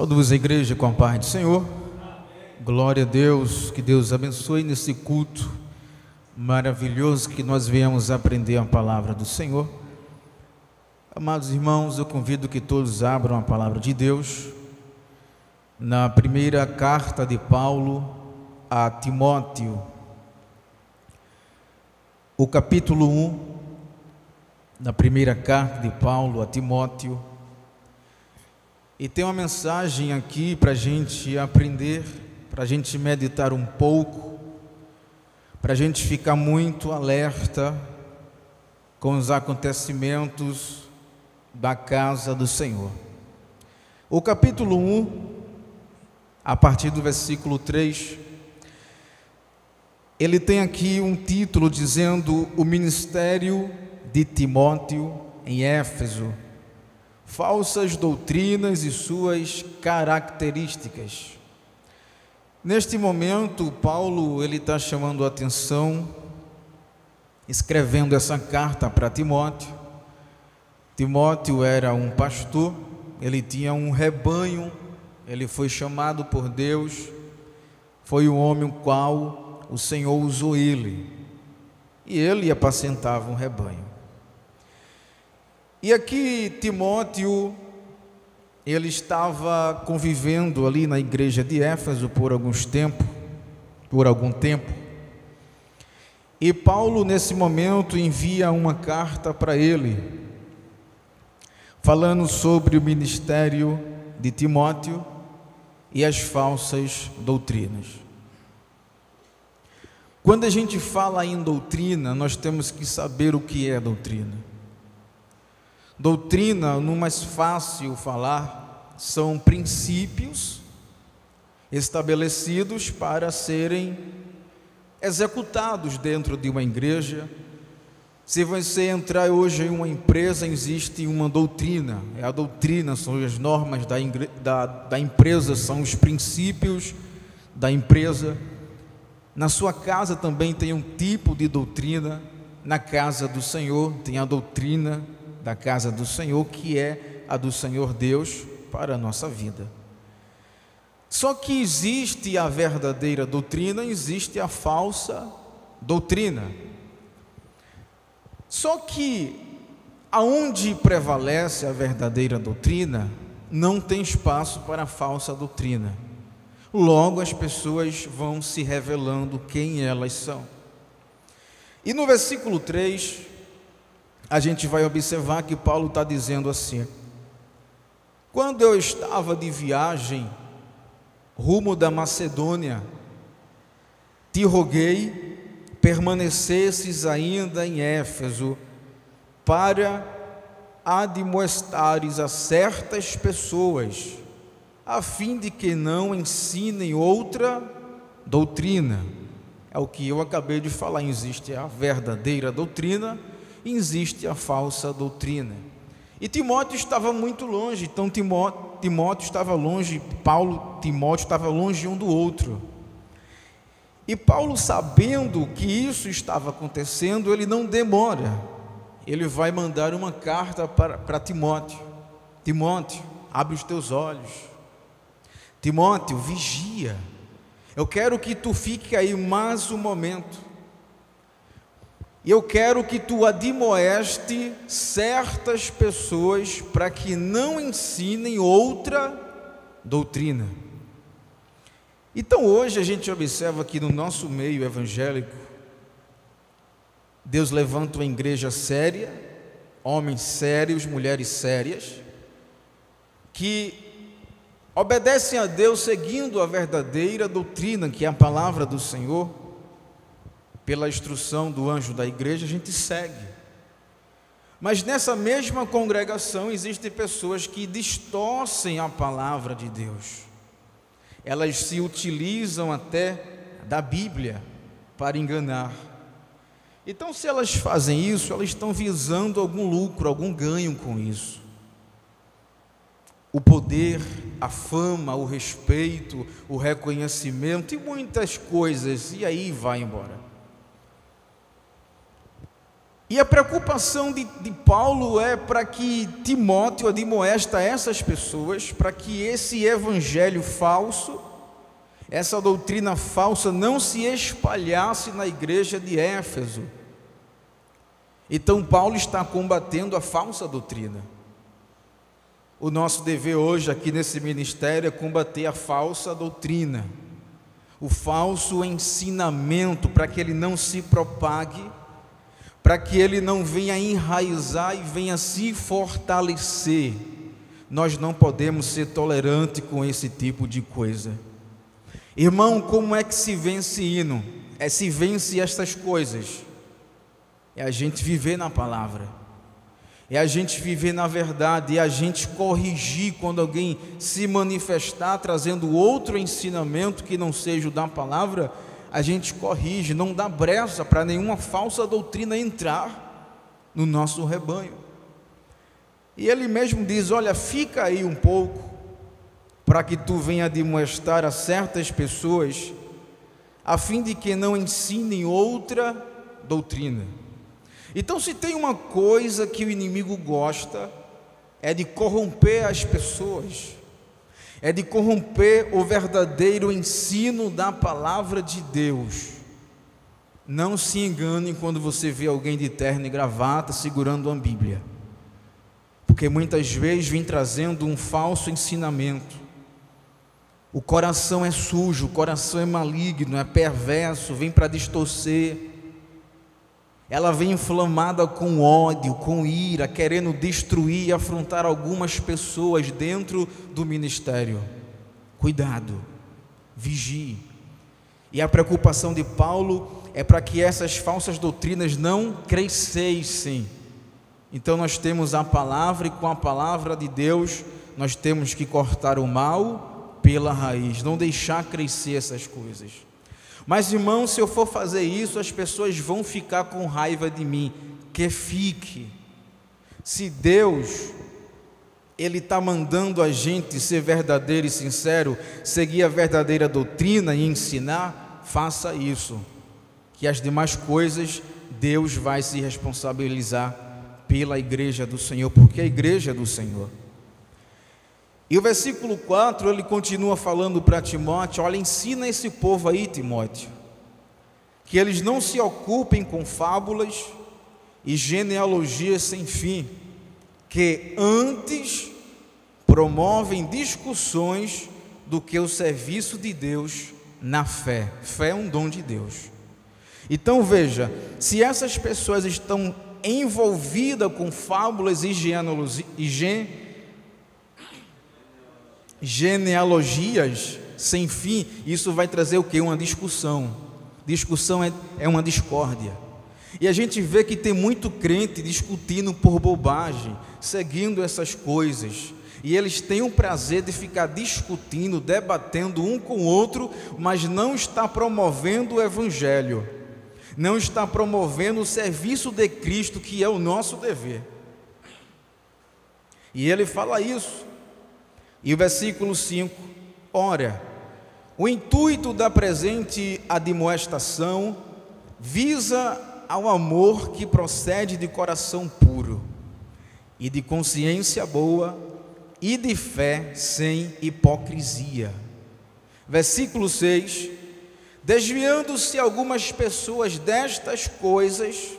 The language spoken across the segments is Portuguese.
Saúde-vos a igreja com a paz do Senhor. Glória a Deus, que Deus abençoe nesse culto maravilhoso que nós viemos aprender a palavra do Senhor. Amados irmãos, eu convido que todos abram a palavra de Deus na primeira carta de Paulo a Timóteo, o capítulo 1, na primeira carta de Paulo a Timóteo. E tem uma mensagem aqui para a gente aprender, para a gente meditar um pouco, para a gente ficar muito alerta com os acontecimentos da casa do Senhor. O capítulo 1, a partir do versículo 3, ele tem aqui um título dizendo: o ministério de Timóteo em Éfeso, falsas doutrinas e suas características. Neste momento, Paulo ele está chamando a atenção, escrevendo essa carta para Timóteo. Timóteo era um pastor, ele tinha um rebanho, ele foi chamado por Deus, foi o homem o qual o Senhor usou ele, e ele apacentava um rebanho. E aqui Timóteo, ele estava convivendo ali na igreja de Éfeso por algum tempo, e Paulo nesse momento envia uma carta para ele, falando sobre o ministério de Timóteo e as falsas doutrinas. Quando a gente fala em doutrina, nós temos que saber o que é doutrina. Doutrina, no mais fácil falar, são princípios estabelecidos para serem executados dentro de uma igreja. Se você entrar hoje em uma empresa, existe uma doutrina. A doutrina são as normas da empresa, são os princípios da empresa. Na sua casa também tem um tipo de doutrina. Na casa do Senhor tem a doutrina da casa do Senhor, que é a do Senhor Deus para a nossa vida. Só que existe a verdadeira doutrina, existe a falsa doutrina. Só que aonde prevalece a verdadeira doutrina, não tem espaço para a falsa doutrina. Logo as pessoas vão se revelando quem elas são. E no versículo 3, a gente vai observar que Paulo está dizendo assim: quando eu estava de viagem rumo da Macedônia, te roguei permanecesses ainda em Éfeso, para admoestares a certas pessoas, a fim de que não ensinem outra doutrina. É o que eu acabei de falar: existe a verdadeira doutrina, existe a falsa doutrina. E Timóteo estava muito longe, então Timóteo estava longe, Timóteo estava longe um do outro. E Paulo, sabendo que isso estava acontecendo, ele não demora, ele vai mandar uma carta para Timóteo. Timóteo, abre os teus olhos. Timóteo, vigia. Eu quero que tu fique aí mais um momento. E eu quero que tu admoeste certas pessoas para que não ensinem outra doutrina. Então hoje a gente observa que no nosso meio evangélico, Deus levanta uma igreja séria, homens sérios, mulheres sérias, que obedecem a Deus seguindo a verdadeira doutrina, que é a palavra do Senhor. Pela instrução do anjo da igreja, a gente segue. Mas nessa mesma congregação existem pessoas que distorcem a palavra de Deus. Elas se utilizam até da Bíblia para enganar. Então, se elas fazem isso, elas estão visando algum lucro, algum ganho com isso. O poder, a fama, o respeito, o reconhecimento e muitas coisas, e aí vai embora. E a preocupação de Paulo é para que Timóteo admoesta essas pessoas, para que esse evangelho falso, essa doutrina falsa não se espalhasse na igreja de Éfeso. Então Paulo está combatendo a falsa doutrina. O nosso dever hoje aqui nesse ministério é combater a falsa doutrina, o falso ensinamento, para que ele não se propague, para que ele não venha enraizar e venha se fortalecer. Nós não podemos ser tolerantes com esse tipo de coisa. Irmão, como é que se vence hino? Se vence estas coisas. É a gente viver na palavra, é a gente viver na verdade, é a gente corrigir quando alguém se manifestar trazendo outro ensinamento que não seja o da palavra. A gente corrige, não dá brecha para nenhuma falsa doutrina entrar no nosso rebanho. E ele mesmo diz: olha, fica aí um pouco, para que tu venha demonstrar a certas pessoas, a fim de que não ensinem outra doutrina. Então, se tem uma coisa que o inimigo gosta, é de corromper as pessoas, é de corromper o verdadeiro ensino da palavra de Deus. Não se engane quando você vê alguém de terno e gravata segurando uma Bíblia, porque muitas vezes vem trazendo um falso ensinamento. O coração é sujo, o coração é maligno, é perverso, vem para distorcer. Ela vem inflamada com ódio, com ira, querendo destruir e afrontar algumas pessoas dentro do ministério. Cuidado, vigie. E a preocupação de Paulo é para que essas falsas doutrinas não crescessem. Então nós temos a palavra, e com a palavra de Deus nós temos que cortar o mal pela raiz, não deixar crescer essas coisas. Mas, irmão, se eu for fazer isso, as pessoas vão ficar com raiva de mim. Que fique. Se Deus, Ele está mandando a gente ser verdadeiro e sincero, seguir a verdadeira doutrina e ensinar, faça isso, que as demais coisas Deus vai se responsabilizar pela igreja do Senhor, porque a igreja é do Senhor. E o versículo 4, ele continua falando para Timóteo: olha, ensina esse povo aí, Timóteo, que eles não se ocupem com fábulas e genealogias sem fim, que antes promovem discussões do que o serviço de Deus na fé. Fé é um dom de Deus. Então veja, se essas pessoas estão envolvidas com fábulas e genealogias sem fim, isso vai trazer o que? Uma discussão. Discussão é uma discórdia. E a gente vê que tem muito crente discutindo por bobagem, seguindo essas coisas, e eles têm o prazer de ficar discutindo, debatendo um com o outro, mas não está promovendo o evangelho, não está promovendo o serviço de Cristo, que é o nosso dever. E ele fala isso. E o versículo 5, ora, o intuito da presente admoestação visa ao amor que procede de coração puro, e de consciência boa, e de fé sem hipocrisia. Versículo 6, desviando-se algumas pessoas destas coisas,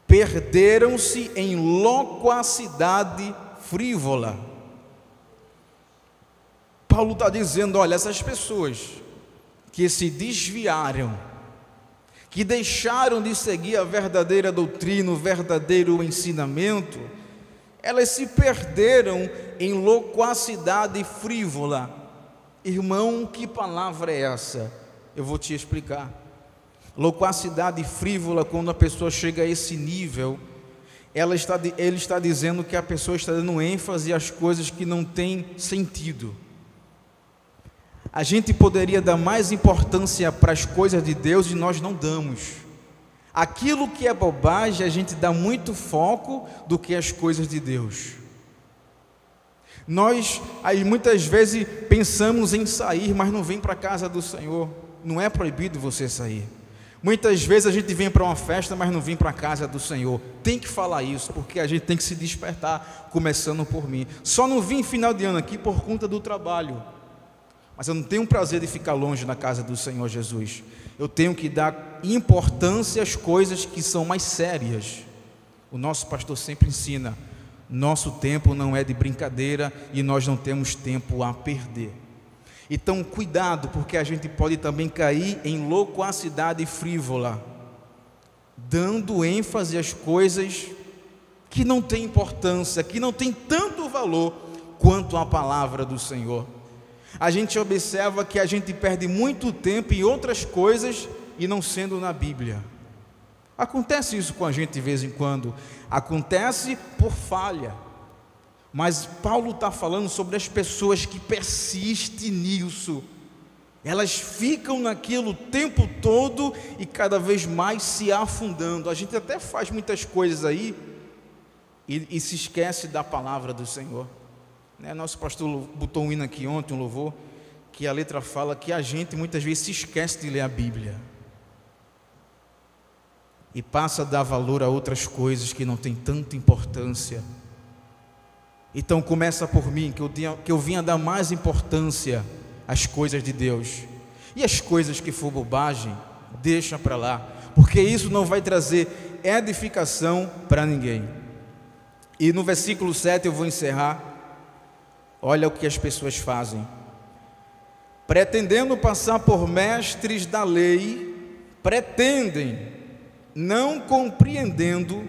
perderam-se em loquacidade frívola. Paulo está dizendo: olha, essas pessoas que se desviaram, que deixaram de seguir a verdadeira doutrina, o verdadeiro ensinamento, elas se perderam em loquacidade frívola. Irmão, que palavra é essa? Eu vou te explicar. Loquacidade frívola, quando a pessoa chega a esse nível, ele está dizendo que a pessoa está dando ênfase às coisas que não têm sentido. A gente poderia dar mais importância para as coisas de Deus e nós não damos. Aquilo que é bobagem, a gente dá muito foco do que as coisas de Deus. Nós aí muitas vezes pensamos em sair, mas não vem para a casa do Senhor. Não é proibido você sair, Muitas vezes a gente vem para uma festa, mas não vem para a casa do Senhor. Tem que falar isso, porque a gente tem que se despertar, começando por mim. Só não vim final de ano aqui por conta do trabalho, mas eu não tenho prazer de ficar longe da casa do Senhor Jesus. Eu tenho que dar importância às coisas que são mais sérias. O nosso pastor sempre ensina: nosso tempo não é de brincadeira e nós não temos tempo a perder. Então, cuidado, porque a gente pode também cair em loquacidade frívola, dando ênfase às coisas que não têm importância, que não têm tanto valor quanto a palavra do Senhor. A gente observa que a gente perde muito tempo em outras coisas e não sendo na Bíblia. Acontece isso com a gente de vez em quando, acontece por falha. Mas Paulo está falando sobre as pessoas que persistem nisso. Elas ficam naquilo o tempo todo e cada vez mais se afundando. A gente até faz muitas coisas aí e se esquece da palavra do Senhor. Nosso pastor botou um hino aqui ontem, um louvor, que a letra fala que a gente muitas vezes se esquece de ler a Bíblia e passa a dar valor a outras coisas que não têm tanta importância. Então começa por mim, que eu vinha dar mais importância às coisas de Deus. E as coisas que for bobagem, deixa para lá, porque isso não vai trazer edificação para ninguém. E no versículo 7 eu vou encerrar. Olha o que as pessoas fazem: pretendendo passar por mestres da lei, pretendem, não compreendendo,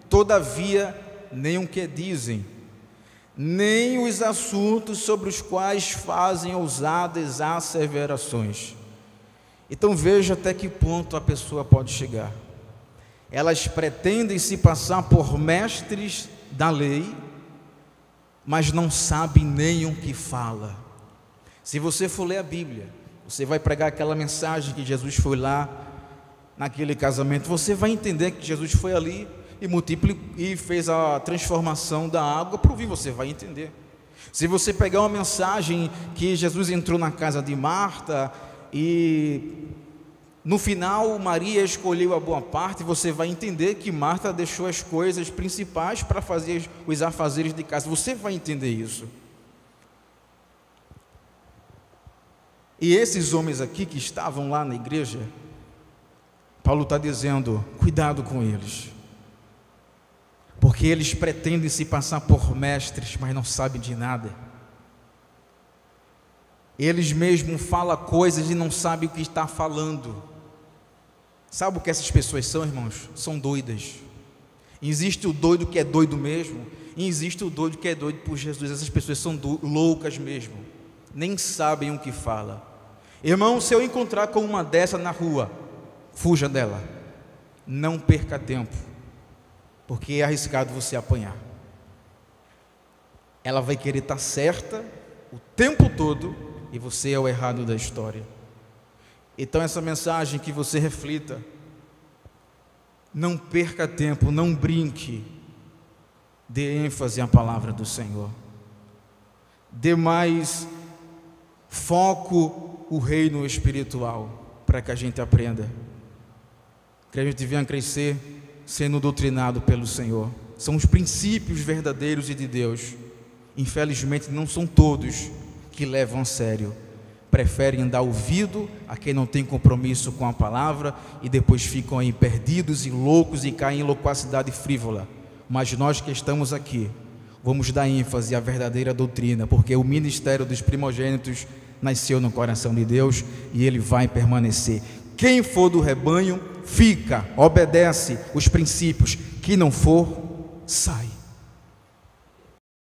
todavia, nem o que dizem, nem os assuntos sobre os quais fazem ousadas asseverações. Então veja até que ponto a pessoa pode chegar. Elas pretendem se passar por mestres da lei, mas não sabem nem o que fala. Se você for ler a Bíblia, você vai pregar aquela mensagem que Jesus foi lá naquele casamento, você vai entender que Jesus foi ali e multiplicou e fez a transformação da água para o vinho, você vai entender. Se você pegar uma mensagem que Jesus entrou na casa de Marta e no final Maria escolheu a boa parte, você vai entender que Marta deixou as coisas principais para fazer os afazeres de casa, você vai entender isso. E esses homens aqui que estavam lá na igreja, Paulo está dizendo: cuidado com eles, porque eles pretendem se passar por mestres, mas não sabem de nada. Eles mesmos falam coisas e não sabem o que está falando. Sabe o que essas pessoas são, irmãos? São doidas. Existe o doido que é doido mesmo, e existe o doido que é doido por Jesus. Essas pessoas são loucas mesmo, nem sabem o que fala. Irmão, se eu encontrar com uma dessa na rua, fuja dela, não perca tempo, porque é arriscado você apanhar. Ela vai querer estar certa o tempo todo e você é o errado da história. Então essa mensagem, que você reflita, não perca tempo, não brinque, dê ênfase à palavra do Senhor, dê mais foco o reino espiritual, para que a gente aprenda, que a gente venha crescer sendo doutrinado pelo Senhor. São os princípios verdadeiros e de Deus. Infelizmente não são todos que levam a sério, preferem dar ouvido a quem não tem compromisso com a palavra e depois ficam aí perdidos e loucos e caem em loquacidade frívola. Mas nós que estamos aqui, vamos dar ênfase à verdadeira doutrina, porque o ministério dos primogênitos nasceu no coração de Deus e ele vai permanecer. Quem for do rebanho, fica, obedece os princípios. Que não for, sai.